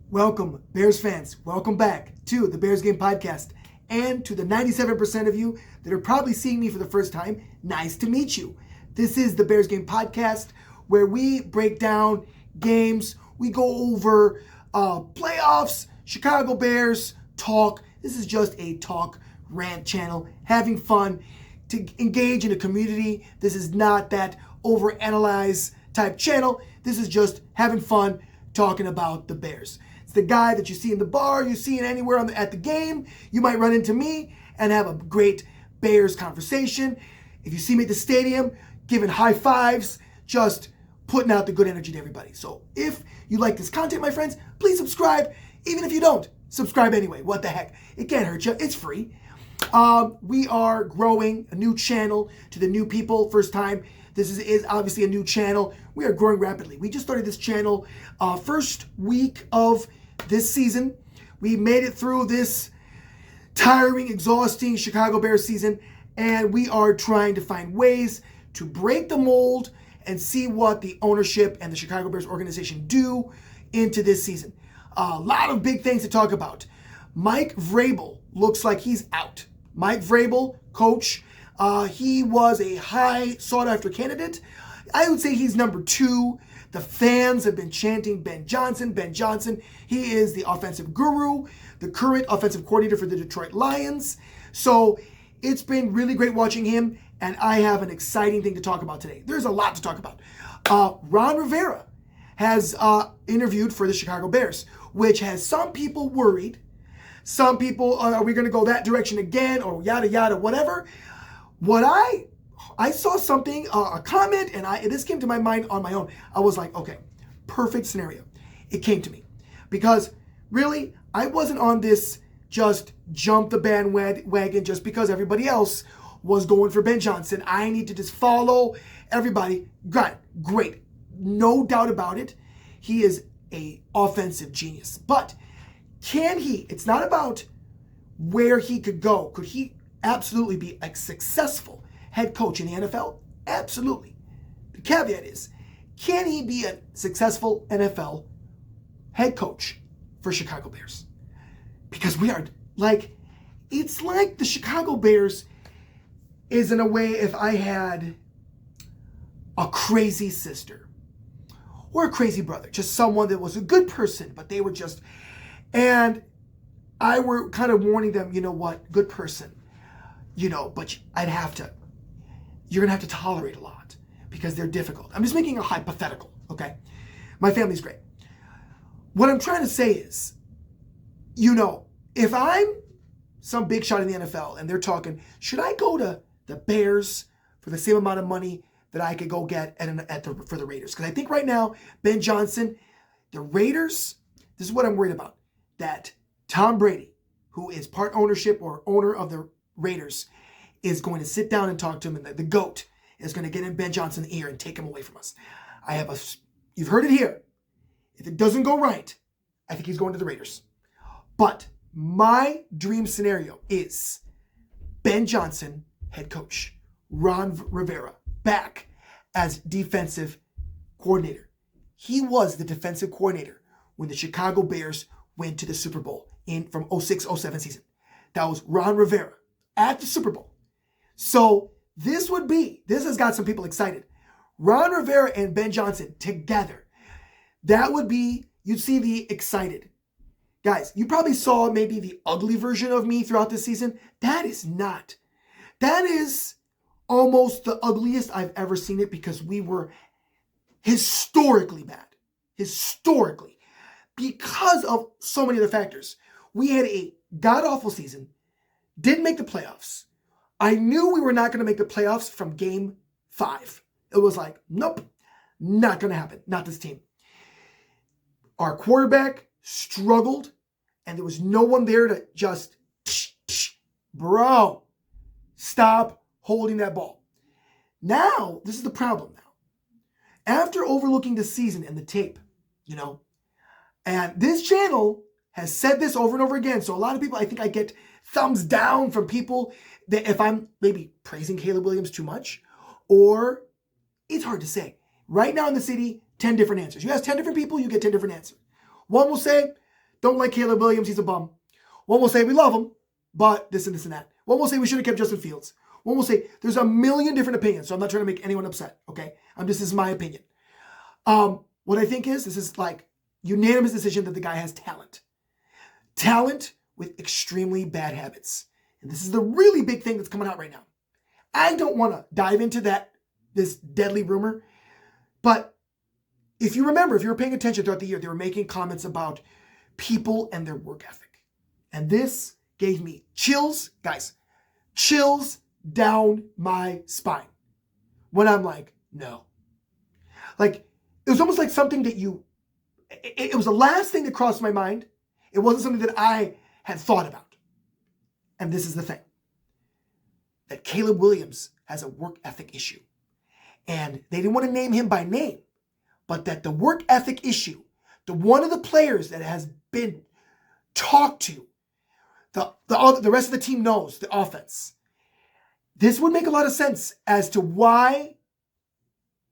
Welcome, Bears fans. Welcome back to the Bears Game Podcast. And to the 97% of you that are probably seeing me for the first time, nice to meet you. This is the Bears Game Podcast, where we break down games. We go over playoffs, Chicago Bears, talk. This is just a talk rant channel, having fun, to engage in a community. This is not that overanalyze type channel. This is just having fun, talking about the Bears. It's the guy that you see in the bar, you see it anywhere at the game. You might run into me and have a great Bears conversation. If you see me at the stadium, giving high fives, just putting out the good energy to everybody. So if you like this content, my friends, please subscribe. Even if you don't, subscribe anyway. What the heck? It can't hurt you. It's free. We are growing a new channel to the new people. First time. This is obviously a new channel. We are growing rapidly. We just started this channel first week of this season. We made it through this tiring, exhausting Chicago Bears season, and we are trying to find ways to break the mold and see what the ownership and the Chicago Bears organization do into this season. A lot of big things to talk about. Mike Vrabel looks like he's out. Mike Vrabel, coach, he was a high sought-after candidate. I would say he's number 2. The fans have been chanting Ben Johnson, Ben Johnson. He is the offensive guru, the current offensive coordinator for the Detroit Lions. So it's been really great watching him, and I have an exciting thing to talk about today. There's a lot to talk about. Ron Rivera has interviewed for the Chicago Bears, which has some people worried. Some people, are we going to go that direction again, or yada, yada, whatever. What I saw something, a comment, and this came to my mind on my own. I was like, okay, perfect scenario. It came to me. Because really, I wasn't on this just jump the bandwagon just because everybody else was going for Ben Johnson. I need to just follow everybody. Great. No doubt about it. He is an offensive genius. But can he? It's not about where he could go. Could he absolutely be a successful head coach in the NFL? Absolutely. The caveat is, can he be a successful NFL head coach for Chicago Bears? Because we are it's like the Chicago Bears is, in a way, if I had a crazy sister or a crazy brother, just someone that was a good person, but they were just, and I were kind of warning them, you know what, good person, but you're going to have to tolerate a lot because they're difficult. I'm just making a hypothetical, okay? My family's great. What I'm trying to say is, if I'm some big shot in the NFL and they're talking, should I go to the Bears for the same amount of money that I could go get for the Raiders? Because I think right now, Ben Johnson, the Raiders, this is what I'm worried about, that Tom Brady, who is part ownership or owner of the Raiders, is going to sit down and talk to him, and the GOAT is going to get in Ben Johnson's ear and take him away from us. You've heard it here. If it doesn't go right, I think he's going to the Raiders. But my dream scenario is Ben Johnson, head coach, Ron Rivera, back as defensive coordinator. He was the defensive coordinator when the Chicago Bears went to the Super Bowl from 06-07 season. That was Ron Rivera at the Super Bowl. So this has got some people excited. Ron Rivera and Ben Johnson together. That would be, you'd see the excited. Guys, you probably saw maybe the ugly version of me throughout this season. That is almost the ugliest I've ever seen it, because we were historically bad. Historically. Because of so many other factors. We had a god-awful season. Didn't make the playoffs. I knew we were not going to make the playoffs from game 5. It was like, nope, not going to happen. Not this team. Our quarterback struggled, and there was no one there to just, bro, stop holding that ball. Now, this is the problem now. After overlooking the season and the tape, and this channel has said this over and over again, so a lot of people, I think I get thumbs down from people that if I'm maybe praising Caleb Williams too much, or it's hard to say. Right now in the city, 10 different answers. You ask 10 different people, you get 10 different answers. One will say, don't like Caleb Williams, he's a bum. One will say we love him, but this and this and that. One will say we should have kept Justin Fields. One will say there's a million different opinions, so I'm not trying to make anyone upset, okay? This is my opinion. What I think is, this is like unanimous decision that the guy has talent. Talent with extremely bad habits. And this is the really big thing that's coming out right now. I don't want to dive into this deadly rumor, but if you remember, if you were paying attention throughout the year, they were making comments about people and their work ethic. And this gave me chills, guys, chills down my spine when I'm like, no. Like, it was almost like something that it was the last thing that crossed my mind. It wasn't something that I had thought about. And this is the thing, that Caleb Williams has a work ethic issue. And they didn't want to name him by name, but that the work ethic issue, one of the players that has been talked to, the rest of the team knows, the offense. This would make a lot of sense as to why,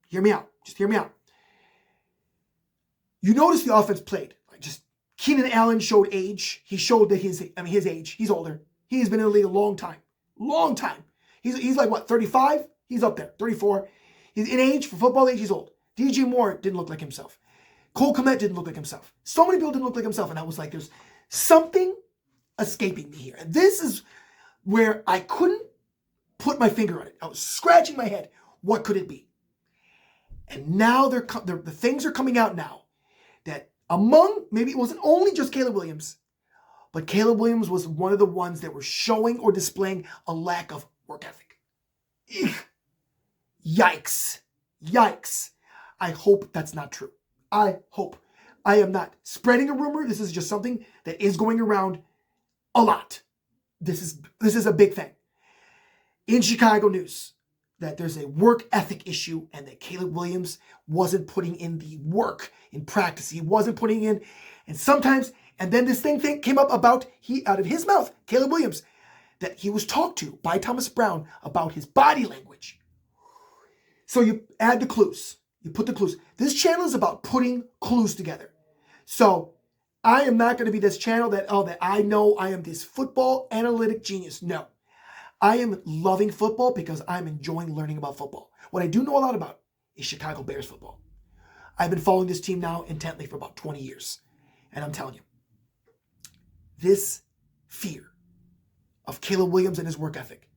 hear me out, just hear me out. You notice the offense played. Like, just Keenan Allen showed age. He showed that his age. He's older. He's been in the league a long time. Long time. He's like, what, 35? He's up there, 34. He's in age, for football age, he's old. DJ Moore didn't look like himself. Cole Kmet didn't look like himself. So many people didn't look like himself. And I was like, there's something escaping me here. And this is where I couldn't put my finger on it. I was scratching my head. What could it be? And now the things are coming out now that among, maybe it wasn't only just Caleb Williams, but Caleb Williams was one of the ones that were showing or displaying a lack of work ethic. Yikes. Yikes. I hope that's not true. I hope. I am not spreading a rumor. This is just something that is going around a lot. This is a big thing. In Chicago news, that there's a work ethic issue and that Caleb Williams wasn't putting in the work in practice. He wasn't putting in, and sometimes, and then this thing came up about, out of his mouth, Caleb Williams, that he was talked to by Thomas Brown about his body language. So you add the clues. You put the clues. This channel is about putting clues together. So I am not going to be this channel that I know I am this football analytic genius. No. I am loving football because I'm enjoying learning about football. What I do know a lot about is Chicago Bears football. I've been following this team now intently for about 20 years. And I'm telling you, this fear of Caleb Williams and his work ethic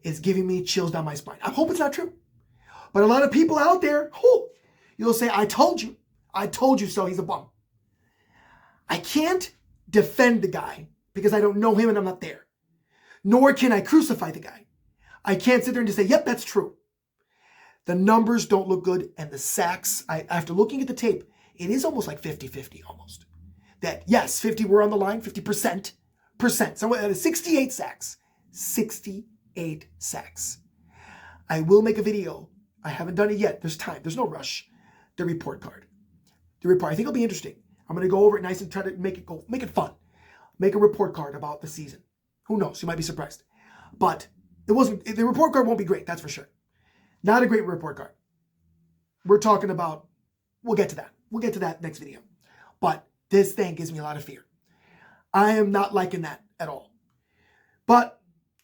is giving me chills down my spine. I hope it's not true. But a lot of people out there, you'll say, I told you so, he's a bum. I can't defend the guy because I don't know him and I'm not there. Nor can I crucify the guy. I can't sit there and just say, yep, that's true. The numbers don't look good, and the sacks, after looking at the tape, it is almost like 50-50 almost. That, yes, 50 were on the line, 50%. Somewhere that is 68 sacks. 68 sacks. I will make a video. I haven't done it yet. There's time. There's no rush. The report card. I think it'll be interesting. I'm going to go over it nice and try to make it fun. Make a report card about the season. Who knows? You might be surprised. But the report card won't be great, that's for sure. Not a great report card. We're talking about, we'll get to that. We'll get to that next video. But this thing gives me a lot of fear. I am not liking that at all. But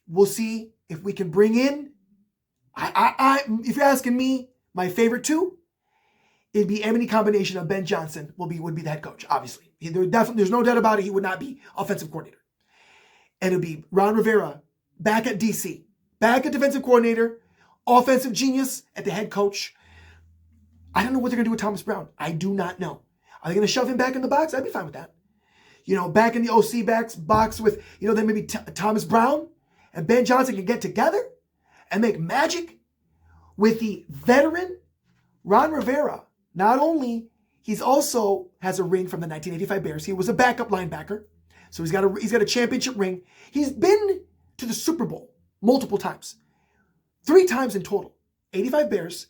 we'll see if we can bring in, if you're asking me, my favorite two, it'd be any combination of Ben Johnson would be the head coach, obviously. There's no doubt about it. He would not be offensive coordinator. And it'd be Ron Rivera back at DC, back at defensive coordinator, offensive genius at the head coach. I don't know what they're going to do with Thomas Brown. I do not know. Are they going to shove him back in the box? I'd be fine with that. Back in the OC box with, then maybe Thomas Brown and Ben Johnson can get together and make magic with the veteran Ron Rivera. Not only, he's also has a ring from the 1985 Bears. He was a backup linebacker. So he's got a championship ring. He's been to the Super Bowl multiple times. 3 times in total. 85 Bears,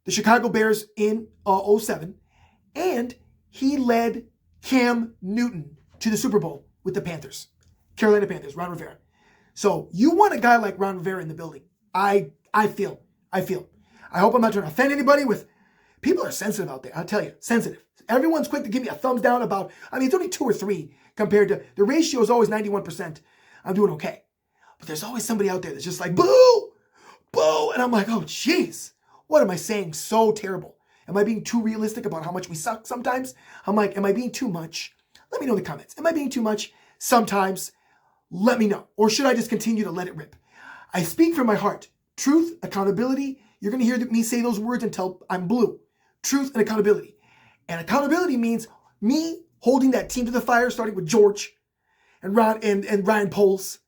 the Chicago Bears in 07, and he led Cam Newton to the Super Bowl with the Panthers. Carolina Panthers, Ron Rivera. So you want a guy like Ron Rivera in the building. I feel. I hope I'm not trying to offend anybody with People are sensitive out there. I'll tell you, sensitive. Everyone's quick to give me a thumbs down about, it's only 2 or 3 compared to, the ratio is always 91%. I'm doing okay. But there's always somebody out there that's just like, boo, boo. And I'm like, oh, jeez, what am I saying so terrible? Am I being too realistic about how much we suck sometimes? I'm like, am I being too much? Let me know in the comments. Am I being too much? Sometimes. Let me know. Or should I just continue to let it rip? I speak from my heart. Truth, accountability. You're going to hear me say those words until I'm blue. Truth and accountability. And accountability means me holding that team to the fire, starting with George and Ryan Poles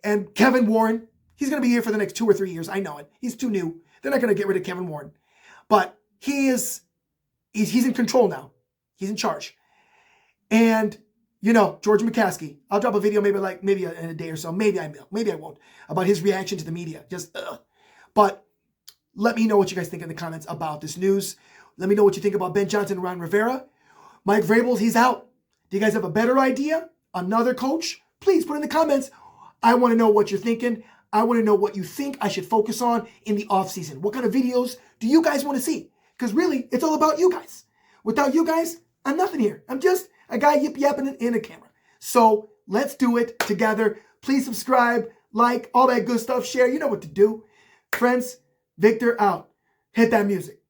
and Kevin Warren. He's going to be here for the next 2 or 3 years. I know it. He's too new. They're not going to get rid of Kevin Warren. But he's in control now. He's in charge. And, George McCaskey, I'll drop a video maybe in a day or so. Maybe I will. Maybe I won't. About his reaction to the media. But let me know what you guys think in the comments about this news. Let me know what you think about Ben Johnson and Ron Rivera. Mike Vrabel, he's out. Do you guys have a better idea? Another coach? Please put in the comments. I want to know what you're thinking. I want to know what you think I should focus on in the offseason. What kind of videos do you guys want to see? Because really, it's all about you guys. Without you guys, I'm nothing here. I'm just a guy yip-yapping in a camera. So let's do it together. Please subscribe, like, all that good stuff. Share. You know what to do. Friends, Victor out. Hit that music.